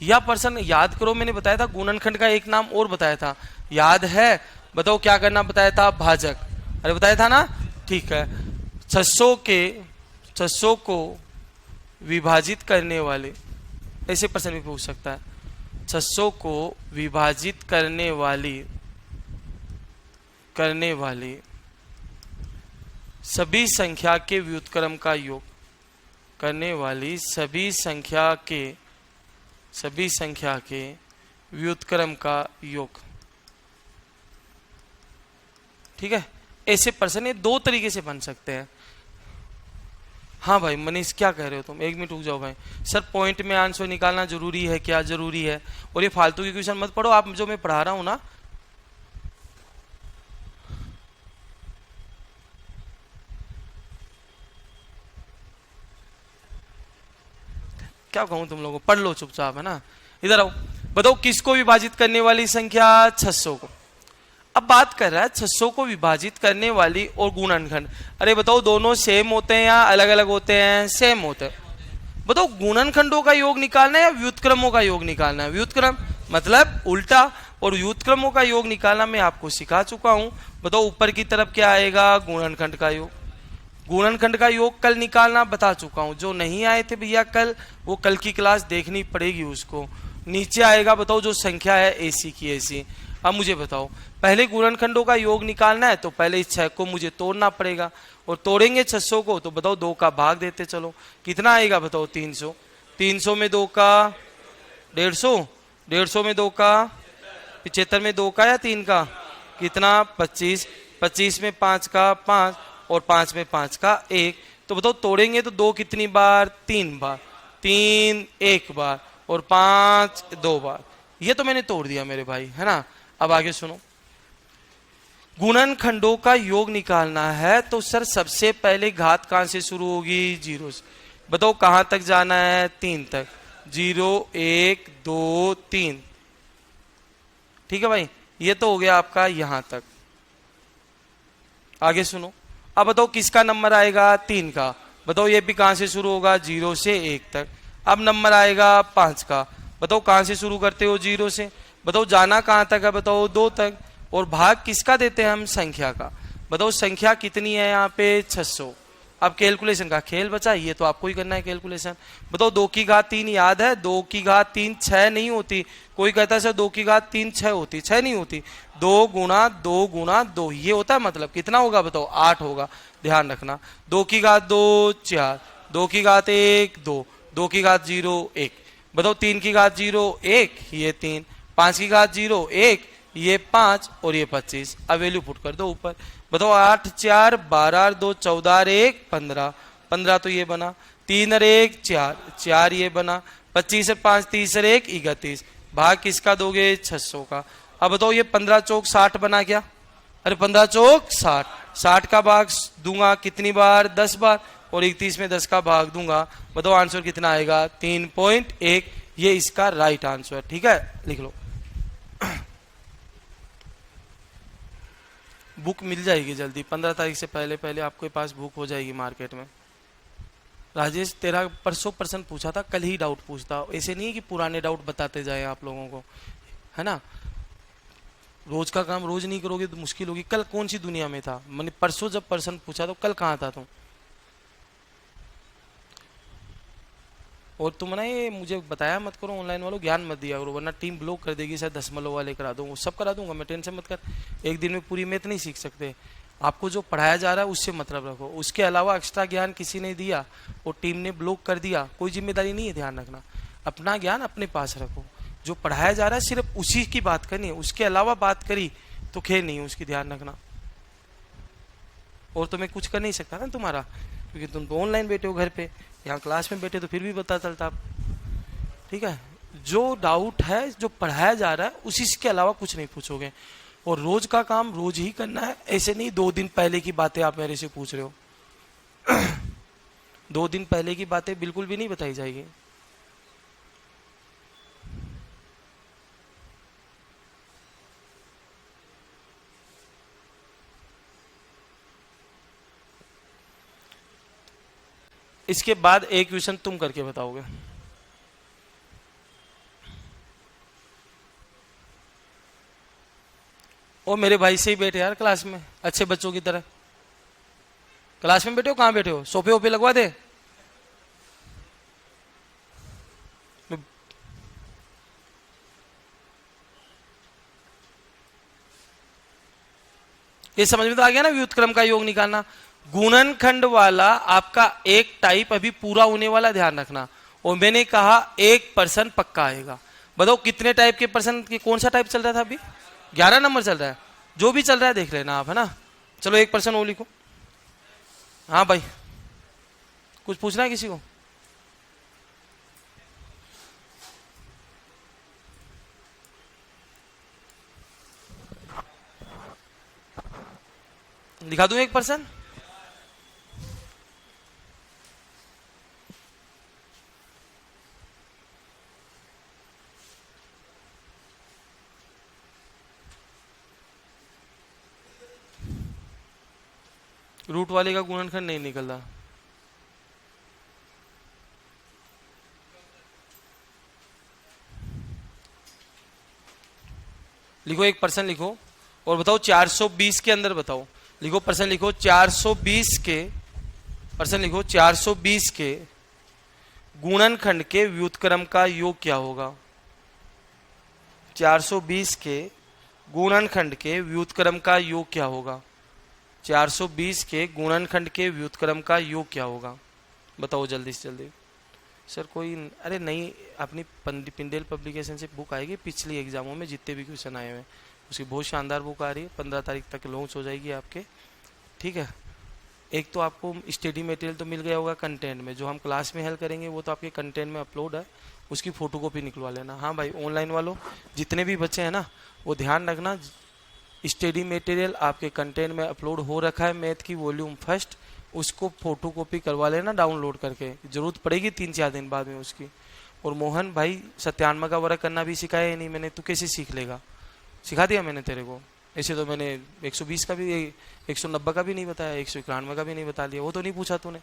या पर्सन, याद करो मैंने बताया था गुणनखंड का एक नाम और बताया था, याद है? बताओ क्या करना बताया था, भाजक। अरे बताया था ना, ठीक है। 600 को विभाजित करने वाले, ऐसे पर्सन भी पूछ सकता है। 600 को विभाजित करने वाली करने वाली सभी संख्या के व्युत्क्रम का योग, करने वाली सभी संख्या के व्युत्क्रम का योग। ठीक है, ऐसे प्रश्न ये दो तरीके से बन सकते हैं। हाँ भाई मनीष, क्या कह रहे हो तुम? एक मिनट रुक जाओ भाई। सर पॉइंट में आंसर निकालना जरूरी है, क्या जरूरी है? और ये फालतू की क्वेश्चन मत पढ़ो, आप जो मैं पढ़ा रहा हूं ना, क्या कहूं तुम लोगों को, पढ़ लो चुपचाप, है ना। इधर आओ, बताओ किसको विभाजित करने वाली संख्या? 600 को। अब बात कर रहा है 600 को विभाजित करने वाली और गुणनखंड। अरे बताओ दोनों सेम होते हैं या अलग अलग होते हैं? सेम होते हैं। बताओ गुणनखंडों का योग निकालना है या व्युत्क्रमों का योग निकालना है? व्युत्क्रम मतलब उल्टा, और व्युत्क्रमों का योग निकालना मैं आपको सिखा चुका हूं। बताओ ऊपर की तरफ क्या आएगा? गुणनखंड का योग। गुणनखंड का योग कल निकालना बता चुका हूं, जो नहीं आए थे भैया कल, वो कल की क्लास देखनी पड़ेगी उसको। नीचे आएगा बताओ जो संख्या है ऐसी की ऐसी। अब मुझे बताओ, पहले गुणनखंडों का योग निकालना है तो पहले इस 6 को मुझे तोड़ना पड़ेगा, और तोड़ेंगे 600 को तो बताओ 2 का भाग देते चलो, कितना आएगा बताओ? 300। 300 में 2 का 150, 150 में 2 का 75, में 2 का या 3 का कितना? 25, 25 में 5 का 5, और 5 में 5 का 1। तो बताओ तोड़ेंगे तो 2 कितनी बार? 3 बार। 3 1 बार और 5 2 बार। ये तो मैंने तोड़ दिया मेरे भाई, है ना। अब आगे सुनो, गुणनखंडों का योग निकालना है तो सर सबसे पहले घात कहां से शुरू होगी? 0 से। बताओ कहां तक जाना है? 3 तक। 0 1 2 3। ठीक है भाई, ये तो हो गया आपका यहां तक। आगे सुनो, अब बताओ किसका नंबर आएगा? 3 का। बताओ ये भी कहां से शुरू होगा? 0 से 1 तक। अब नंबर आएगा 5 का। बताओ कहां से शुरू करते हो? 0 से। बताओ जाना कहां तक है? बताओ 2 तक। और भाग किसका देते हैं हम? संख्या का। बताओ संख्या कितनी है यहाँ पे? 600। अब कैलकुलेशन का खेल बचा, ये तो आपको ही करना है कैलकुलेशन। बताओ 2 की घात 3 याद है? 2 की घात 3 6 नहीं होती। कोई कहता है सर 2 की घात 3 6 होती, 6 नहीं होती। 2 गुणा 2 गुणा 2 ये होता है, मतलब कितना होगा बताओ? 8 होगा, ध्यान रखना। 2 की घात 2 4, 2 की घात 1 2, 2 की घात 0 1। बताओ 3 की घात 0 1, ये 3। 5 की घात 0 1, ये 5, और ये 25। अब वैल्यू पुट कर दो ऊपर। बताओ 8 4 12 2 14 1 15, 15 तो ये बना। 3 और 1 4, 4 ये बना। 25 और 5 30 और 1 31। भाग किसका दोगे? 600 का। अब बताओ ये 15 चौक 60 बना क्या? अरे 15 चौक 60, 60 का भाग दूंगा कितनी बार? 10 बार, और 31 में 10 का भाग दूंगा। बताओ आंसर कितना आएगा? 3.1। ये इसका राइट आंसर। ठीक है, लिख लो। बुक मिल जाएगी जल्दी, 15 तारीख से पहले पहले आपके पास बुक हो जाएगी मार्केट में। राजेश तेरा परसों प्रश्न पूछा था, कल ही डाउट पूछता। ऐसे नहीं है कि पुराने डाउट बताते जाए आप लोगों को, है ना। रोज का काम रोज नहीं करोगे तो मुश्किल होगी। कल कौन सी दुनिया में था? मैंने परसों जब प्रश्न पूछा तो कल कहाँ था तुम? और तुम ना ये मुझे बताया मत करो, ऑनलाइन वालों ज्ञान मत दिया करो, वरना टीम ब्लॉक कर देगी। शायद 10 वाले करा दूंगा, सब करा दूंगा मैं, टेंशन मत कर। एक दिन में पूरी मैथ नहीं सीख सकते। आपको जो पढ़ाया जा रहा है उससे मतलब रखो, उसके अलावा एक्स्ट्रा ज्ञान किसी ने दिया और टीम ने ब्लॉक कर दिया, कोई जिम्मेदारी नहीं है। ध्यान रखना, अपना ज्ञान अपने पास रखो। जो पढ़ाया जा रहा है सिर्फ उसी की बात करनी है, उसके अलावा बात करी तो खेल नहीं है उसकी, ध्यान रखना। और तो मैं कुछ कर नहीं सकता ना तुम्हारा, क्योंकि तुम तो ऑनलाइन बैठे हो घर पे। यहाँ क्लास में बैठे तो फिर भी पता चलता। ठीक है, जो डाउट है जो पढ़ाया जा रहा है उसी के अलावा कुछ नहीं पूछोगे। और रोज का काम रोज ही करना है, ऐसे नहीं 2 दिन पहले की बातें आप मेरे से पूछ रहे हो। 2 दिन पहले की बातें बिल्कुल भी नहीं बताई जाएगी। इसके बाद एक क्वेश्चन तुम करके बताओगे। ओ मेरे भाई से ही बैठे यार क्लास में, अच्छे बच्चों की तरह। क्लास में बैठे हो? कहाँ बैठे हो? सोफे ओपे लगवा दे। ये समझ में तो आ गया ना व्युत्क्रम का योग निकालना। गुणनखंड वाला आपका एक टाइप अभी पूरा होने वाला, ध्यान रखना। और मैंने कहा 1% पक्का आएगा। बताओ कितने टाइप के परसेंट की, कौन सा टाइप चल रहा था अभी? 11 नंबर चल रहा है। जो भी चल रहा है देख लेना आप, है ना। चलो 1% वो लिखो। हाँ भाई, कुछ पूछना है किसी को? लिखा दूं 1%? रूट वाले का गुणनखंड नहीं निकल रहा। लिखो 1% लिखो और बताओ 420 के अंदर बताओ। लिखो परसेंट लिखो 420 के, परसेंट लिखो 420 के गुणनखंड के व्युत्क्रम का योग क्या होगा? 420 के गुणनखंड के व्युत्क्रम का योग क्या होगा? 420 के गुणनखंड के व्युत्क्रम का योग क्या होगा? बताओ जल्दी से जल्दी। सर कोई, अरे नहीं, अपनी पिंडेल पब्लिकेशन से बुक आएगी पिछली एग्जामों में जितने भी क्वेश्चन आए हुए हैं, उसकी बहुत शानदार बुक आ रही है। 15 तारीख तक लॉन्च हो जाएगी आपके, ठीक है। एक तो आपको स्टडी मटेरियल तो मिल गया होगा कंटेंट में, जो हम क्लास में हल करेंगे वो तो आपके कंटेंट में अपलोड है, उसकी फोटोकॉपी निकलवा लेना। हाँ भाई, ऑनलाइन वालों जितने भी बच्चे हैं ना, वो ध्यान रखना, स्टडी मटेरियल आपके कंटेंट में अपलोड हो रखा है, मैथ की वॉल्यूम फर्स्ट, उसको फोटोकॉपी करवा लेना डाउनलोड करके, जरूरत पड़ेगी 3-4 दिन बाद में उसकी। और मोहन भाई 97 का वर्क करना भी सिखाया ही नहीं मैंने, तू कैसे सीख लेगा? सिखा दिया मैंने तेरे को। ऐसे तो मैंने 120 का भी, 190 का भी नहीं बताया, 191 का भी नहीं बता दिया, वो तो नहीं पूछा तूने।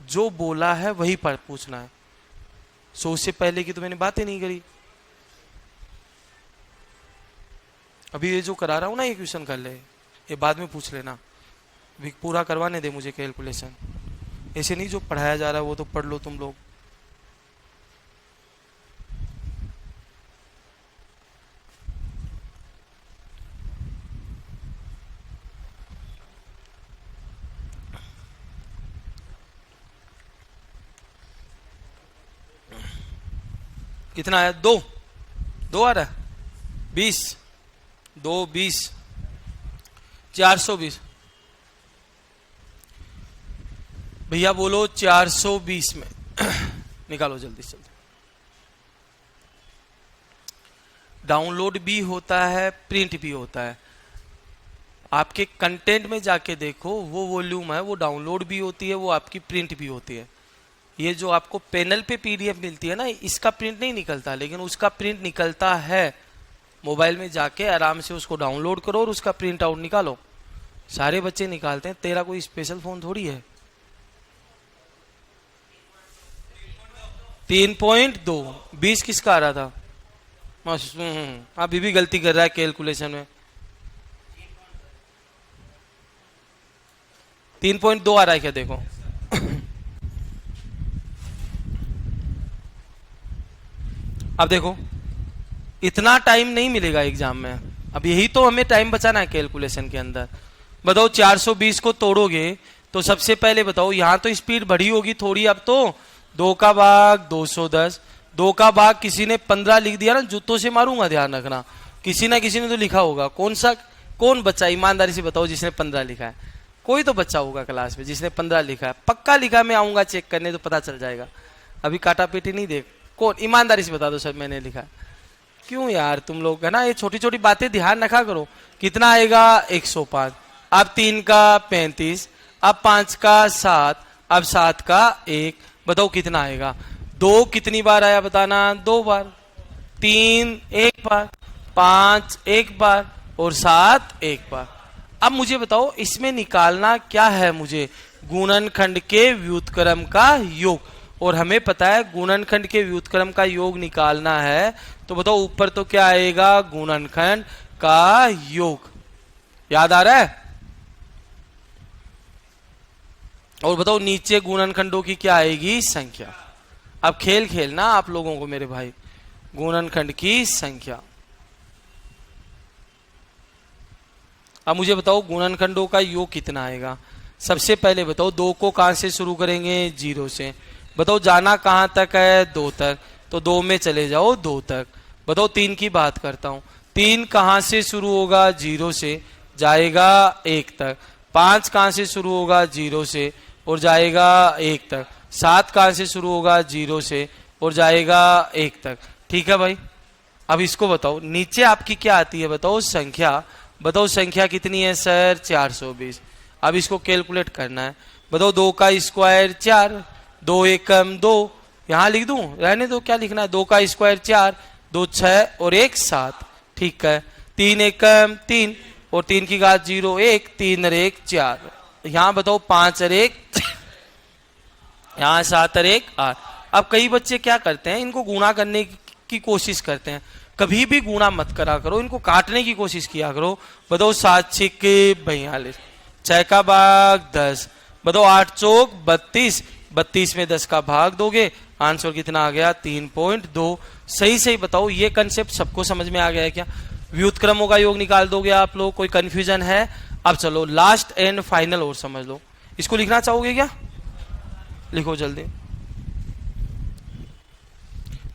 जो बोला है वही पर पूछना है, सो उससे पहले की तो मैंने बात ही नहीं करी। अभी ये जो करा रहा हूं ना, ये क्वेश्चन कर ले, ये बाद में पूछ लेना, पूरा करवाने दे मुझे कैलकुलेशन। ऐसे नहीं जो पढ़ाया जा रहा है वो तो पढ़ लो तुम लोग। कितना आया? 2 आ रहा है। 20, 2 20, 420। भैया बोलो 420 में निकालो जल्दी से जल्दी। डाउनलोड भी होता है, प्रिंट भी होता है। आपके कंटेंट में जाके देखो, वो वॉल्यूम है, वो डाउनलोड भी होती है, वो आपकी प्रिंट भी होती है। ये जो आपको पैनल पे पीडीएफ मिलती है ना, इसका प्रिंट नहीं निकलता, लेकिन उसका प्रिंट निकलता है। मोबाइल में जाके आराम से उसको डाउनलोड करो और उसका प्रिंट आउट निकालो। सारे बच्चे निकालते हैं, तेरा कोई स्पेशल फोन थोड़ी है। 3.2, 20 किसका आ रहा था? अभी भी गलती कर रहा है कैलकुलेशन में। 3.2 आ रहा है क्या? देखो अब देखो, इतना टाइम नहीं मिलेगा एग्जाम में। अब यही तो हमें टाइम बचाना है कैलकुलेशन के अंदर। बताओ 420 को तोड़ोगे तो सबसे पहले बताओ, यहां तो स्पीड बढ़ी होगी थोड़ी। अब तो 2 का भाग 210, 2 का भाग किसी ने 15 लिख दिया ना, जूतों से मारूंगा, ध्यान रखना। किसी ना किसी ने तो लिखा होगा। कौन बच्चा ईमानदारी से बताओ जिसने 15 लिखा है? कोई तो बच्चा होगा क्लास में जिसने 15 लिखा है, पक्का लिखा। मैं आऊंगा चेक करने तो पता चल जाएगा। अभी काटा पेटी नहीं देख। कौन? ईमानदारी से बता दो सर मैंने लिखा। क्यों यार तुम लोग, है ना, ये छोटी छोटी बातें ध्यान रखा करो। कितना आएगा? 105। अब 3 का 35, अब 5 का 7, अब 7 का 1। बताओ कितना आएगा? 2 कितनी बार आया बताना? 2 बार। 3 1 बार, 5 1 बार और 7 1 बार। अब मुझे बताओ इसमें निकालना क्या है मुझे? गुणनखंड के व्युत्क्रम का योग। और हमें पता है गुणनखंड के व्युत्क्रम का योग निकालना है, तो बताओ ऊपर तो क्या आएगा? गुणनखंड का योग। याद आ रहा है? और बताओ नीचे गुणनखंडों की क्या आएगी? संख्या। अब खेल खेलना आप लोगों को मेरे भाई, गुणनखंड की संख्या। अब मुझे बताओ गुणनखंडों का योग कितना आएगा। सबसे पहले बताओ 2 को कहाँ से शुरू करेंगे, 0 से। बताओ जाना कहाँ तक है, 2 तक, तो 2 में चले जाओ 2 तक। बताओ 3 की बात करता हूँ, 3 कहाँ से शुरू होगा, 0 से, जाएगा 1 तक। 5 कहाँ से शुरू होगा, 0 से और जाएगा 1 तक। 7 कहाँ से शुरू होगा, 0 से और जाएगा 1 तक। ठीक है भाई। अब इसको बताओ नीचे आपकी क्या आती है, बताओ संख्या। बताओ संख्या कितनी है सर, 420। अब इसको कैलकुलेट करना है। बताओ 2 का स्क्वायर 4, 2 एकम 2, यहां लिख दूं, रहने दो, क्या लिखना है, 2 का स्क्वायर 4, 2 6 और 1 7। ठीक है। 3 एकम 3 और 3 की घात 0 1, 3 और 1 4। यहां बताओ 5 और 1, यहां 7 और 1 8। अब कई बच्चे क्या करते हैं, इनको गुणा करने की कोशिश करते हैं। कभी भी गुणा मत करा करो, इनको काटने की कोशिश किया करो। बताओ 7 6 42, 6 का भाग 10। बताओ 8 चौक 32, 32 में 10 का भाग दोगे, आंसर कितना आ गया, 3.2। सही सही बताओ, ये कंसेप्ट सबको समझ में आ गया है क्या? व्युत्क्रमों का योग निकाल दोगे आप लोग, कोई कंफ्यूजन है? अब चलो लास्ट एंड फाइनल और समझ लो। इसको लिखना चाहोगे क्या? लिखो जल्दी।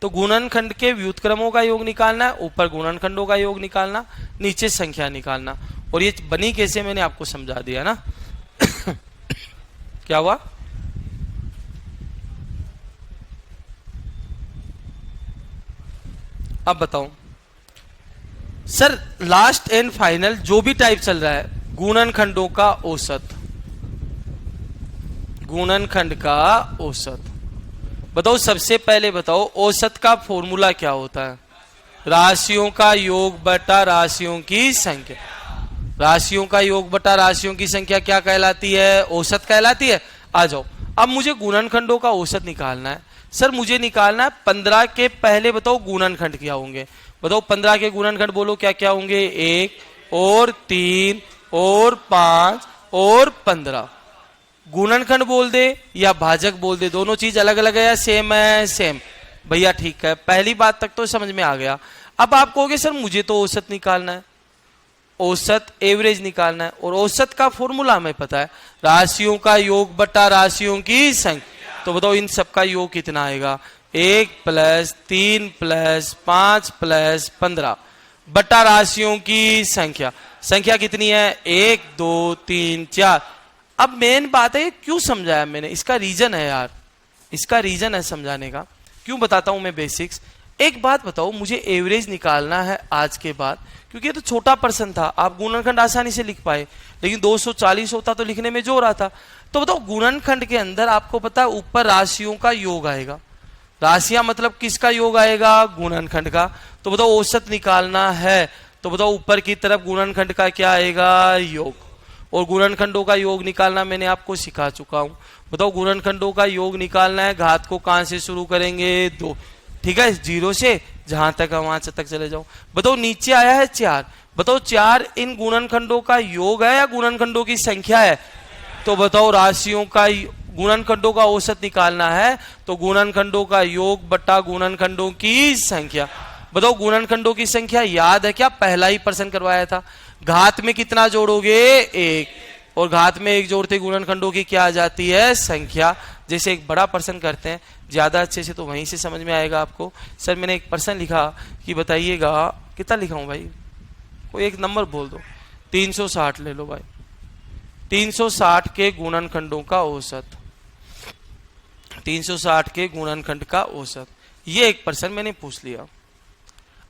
तो गुणनखंड के व्युत्क्रमों का योग निकालना है, ऊपर गुणनखंडों का योग निकालना, नीचे संख्या निकालना। और ये बनी कैसे मैंने आपको समझा दिया ना। क्या हुआ? अब बताओ सर, लास्ट एंड फाइनल जो भी टाइप चल रहा है, गुणनखंडों का औसत, गुणनखंड का औसत। बताओ सबसे पहले बताओ औसत का फॉर्मूला क्या होता है? राशियों का योग बटा राशियों की संख्या। राशियों का योग बटा राशियों की संख्या क्या कहलाती है? औसत कहलाती है। आ जाओ, अब मुझे गुणनखंडों का औसत निकालना है। सर मुझे निकालना है 15 के पहले बताओ गुणनखंड क्या होंगे। बताओ 15 के गुणनखंड बोलो क्या क्या होंगे, 1 और 3 और 5 और 15। गुणनखंड बोल दे या भाजक बोल दे, दोनों चीज अलग अलग है या सेम है? सेम। भैया ठीक है, पहली बात तक तो समझ में आ गया। अब आप कहोगे सर मुझे तो औसत निकालना है, औसत एवरेज निकालना है, और औसत का फॉर्मूला हमें पता है, राशियों का योग बटा राशियों की संख्या। तो बताओ इन सबका योग कितना आएगा, 1 + 3 + 5 + 15 बटा राशियों की संख्या। संख्या कितनी है, 1 2 3 4। अब मेन बात है क्यों समझाया मैंने, इसका रीजन है यार, इसका रीजन है समझाने का। क्यों बताता हूं मैं बेसिक्स। एक बात बताओ, मुझे एवरेज निकालना है आज के बाद, क्योंकि ये तो छोटा प्रश्न था, आप गुणनखंड आसानी से लिख पाए, लेकिन 240 होता तो लिखने में जोर आता। तो बताओ गुणनखंड के अंदर आपको पता है ऊपर राशियों का योग आएगा। राशियां मतलब किसका योग आएगा, गुणनखंड का। तो बताओ औसत निकालना है, तो बताओ ऊपर की तरफ गुणनखंड का क्या आएगा, योग। और गुणनखंडों का योग निकालना मैंने आपको सिखा चुका हूं। बताओ गुणनखंडों का योग निकालना है, घात को कहां से शुरू करेंगे, 2। ठीक है, 0 से जहां तक है वहां से तक चले जाओ। बताओ नीचे आया है 4। बताओ 4 इन गुणनखंडों का योग है या गुणनखंडों की संख्या है? तो बताओ राशियों का गुणनखंडों का औसत निकालना है, तो गुणनखंडों का योग बटा गुणनखंडों की संख्या। बताओ गुणनखंडों की संख्या याद है क्या, पहला ही प्रश्न करवाया था। घात में कितना जोड़ोगे, 1, और घात में 1 जोड़ते गुणनखंडों की क्या आ जाती है, संख्या। जैसे एक बड़ा प्रश्न करते हैं, ज्यादा अच्छे से तो वहीं से समझ में आएगा आपको। सर मैंने एक प्रश्न लिखा कि बताइएगा, कितना लिखाऊं भाई, कोई एक नंबर बोल दो, 360 ले लो भाई। 360 के गुणनखंडों का औसत, 360 के गुणनखंड का औसत, ये एक प्रश्न मैंने पूछ लिया।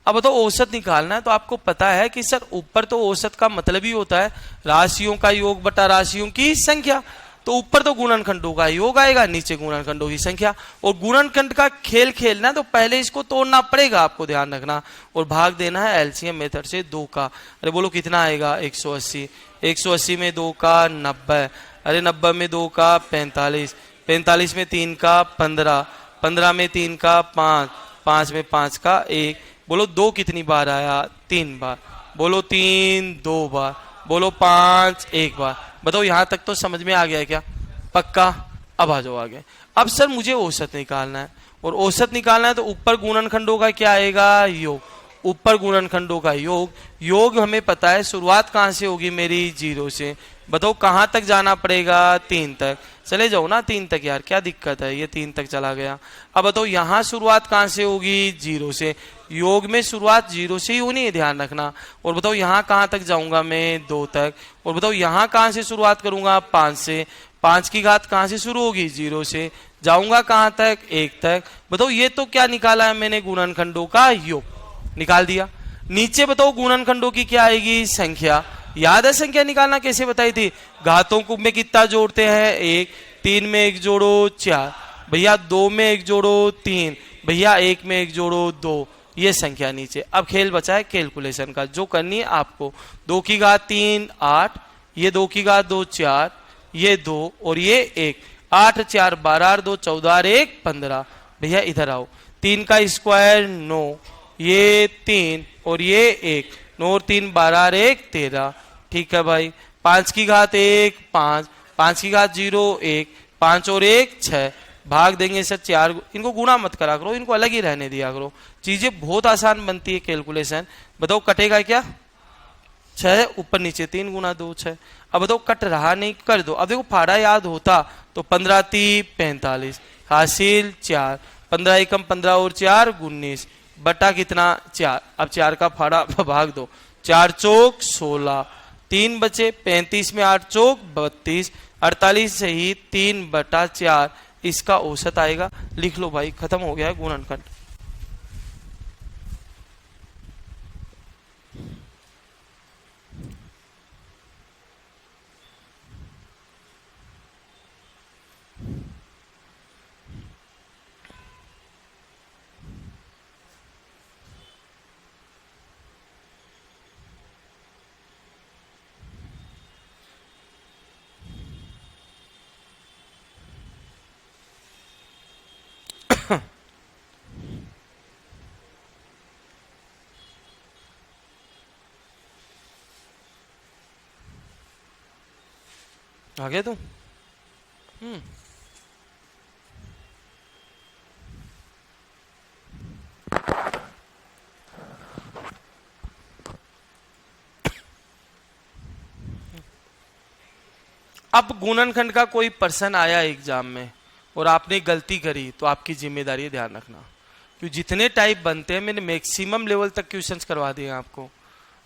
अब तो औसत निकालना है, तो आपको पता है कि सर ऊपर तो औसत का मतलब ही होता है राशियों का योग बटा राशियों की संख्या। तो ऊपर तो गुणनखंडों का योग आएगा, नीचे गुणनखंडों की संख्या। और गुणनखंड का खेल खेलना है तो पहले इसको तोड़ना पड़ेगा, आपको ध्यान रखना। और भाग देना है एलसीएम मेथड से 2 का। अरे बोलो कितना आएगा, 180। 180 में 2 का 90। अरे 90 में 2 का 45। 45 में 3 का 15। 15 में 3 का 5। 5 में 5 का 1। बोलो 2 कितनी बार आया, 3 बार। बोलो 3 2 बार। बोलो 5 1 बार। बताओ यहां तक तो समझ में आ गया क्या, पक्का? अब आ जाओ आगे। अब सर मुझे औसत निकालना है, और औसत निकालना है तो ऊपर गुणनखंडों का क्या आएगा, योग, ऊपर गुणनखंडों का योग। योग हमें पता है शुरुआत कहाँ से होगी मेरी, 0 से। बताओ कहाँ तक जाना पड़ेगा, 3 तक। चले जाओ ना 3 तक यार, क्या दिक्कत है, ये 3 तक चला गया। अब बताओ यहाँ शुरुआत कहाँ से होगी, 0 से। योग में शुरुआत 0 से ही होनी है, ध्यान रखना। और बताओ यहाँ कहाँ तक जाऊंगा मैं, 2 तक। और बताओ यहाँ कहाँ से शुरुआत करूंगा, 5 से। 5 की घात कहाँ से शुरू होगी, 0 से। जाऊंगा कहाँ तक, 1 तक। बताओ ये तो क्या निकाला है मैंने, गुणनखंडों का योग निकाल दिया। नीचे बताओ गुणनखंडों की क्या आएगी, संख्या। याद है संख्या निकालना कैसे बताई थी, घातों को में कितना जोड़ते हैं, 1। 3 में 1 जोड़ो 4 भैया, 2 में 1 जोड़ो 3 भैया, 1 में 1 जोड़ो 2। ये संख्या नीचे। अब खेल बचा है कैलकुलेशन का, जो करनी है आपको। 2 की घात 3 8, ये 2 की घात 2 4, ये 2 और ये 1। 8 4 12 2 14 1 15 भैया इधर आओ। 3 का स्क्वायर 9, ये 3 और ये 1। 9 और 3 12 1 13। ठीक है भाई। 5 की घात 1 5, 5 की घात 0 1, 5 और 1 6। भाग देंगे सर 4। इनको गुणा मत करा करो, इनको अलग ही रहने दिया करो। चीजें बहुत आसान बनती है कैलकुलेशन। बताओ कटेगा क्या, 6 ऊपर नीचे 3 गुना 2 6। अब बताओ कट रहा नहीं, कर दो। अब देखो फाड़ा याद होता तो 15 3 45 हासिल 4। 15 एकम 15 और 4 19 बटा कितना, 4। अब 4 का फाड़ा भाग दो। 4 चौक 16, 3 बचे 35 में 8 चौक 32, 48 से ही 3 बटा 4 इसका औसत आएगा। लिख लो भाई, खत्म हो गया है गुणनखंड। आ गया तुम? अब गुणनखंड का कोई पर्सन आया एग्जाम में और आपने गलती करी तो आपकी जिम्मेदारी है, ध्यान रखना। क्योंकि जितने टाइप बनते हैं मैंने मैक्सिमम लेवल तक क्वेश्चंस करवा दिए आपको।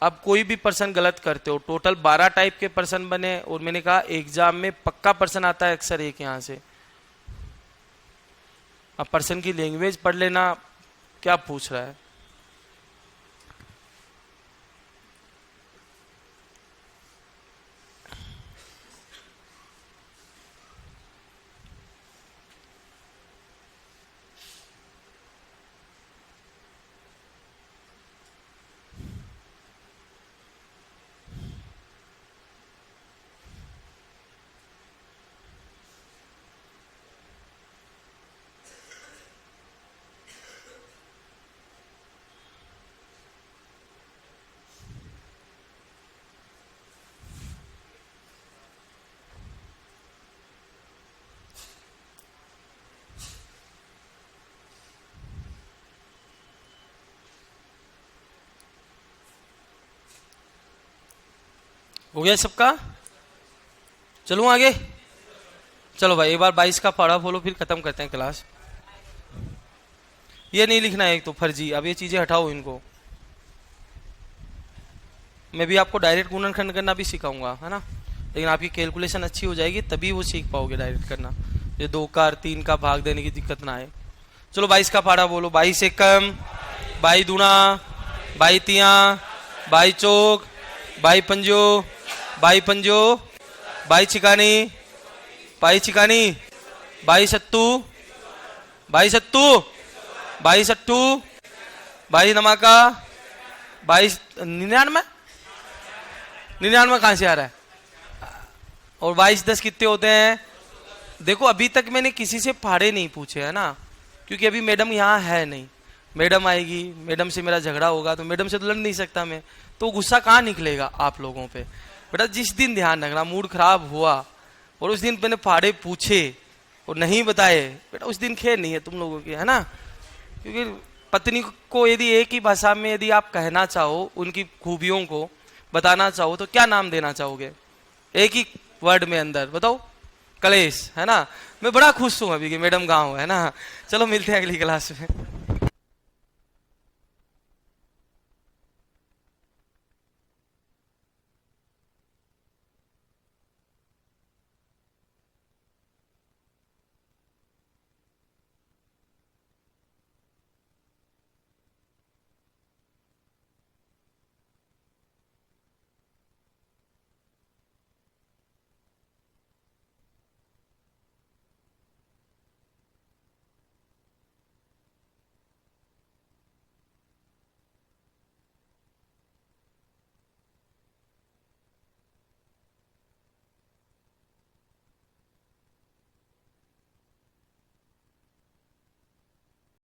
अब कोई भी पर्सन गलत करते हो, टोटल 12 टाइप के पर्सन बने और मैंने कहा एग्जाम में पक्का पर्सन आता है अक्सर एक यहां से। अब पर्सन की लैंग्वेज पढ़ लेना, क्या पूछ रहा है। हो गया सबका? चलूं आगे? चलो भाई एक बार 22 का पढ़ा बोलो, फिर खत्म करते हैं क्लास। ये नहीं लिखना है एक तो फर्जी। अब ये चीजें हटाओ इनको। मैं भी आपको डायरेक्ट गुणनखंड करना भी सिखाऊंगा, है ना। लेकिन आपकी कैलकुलेशन अच्छी हो जाएगी तभी वो सीख पाओगे डायरेक्ट करना। ये 2 का और 3 का भाग देने की दिक्कत ना आए। चलो 22 का पढ़ा बोलो। 22 एकम, 22 दूना, 22 तिया, 22 चौक, 22 पंजो, 22 पंजो, 22 छिकानी, 22 छिकानी, 22 सत्तू, 22 सत्तू, 22 अट्टू, 22 नमाका, 22 99। 99 कहां से आ रहा है? और 22 10 कितने होते हैं? देखो अभी तक मैंने किसी से फाड़े नहीं पूछे, है ना, क्योंकि अभी मैडम यहाँ है नहीं। मैडम आएगी, मैडम से मेरा झगड़ा होगा तो मैडम से तो लड़ नहीं सकता मैं, तो गुस्सा कहाँ निकलेगा आप लोगों पे। बेटा जिस दिन ध्यान रखना मूड खराब हुआ और उस दिन मैंने फाड़े पूछे और नहीं बताए, बेटा उस दिन खेल नहीं है तुम लोगों की, है ना। क्योंकि पत्नी को यदि एक ही भाषा में यदि आप कहना चाहो, उनकी खूबियों को बताना चाहो, तो क्या नाम देना चाहोगे एक ही वर्ड में अंदर? बताओ। कलेश, है ना। मैं बड़ा खुश हूं अभी कि मैडम गाँव है ना। चलो मिलते हैं अगली क्लास में।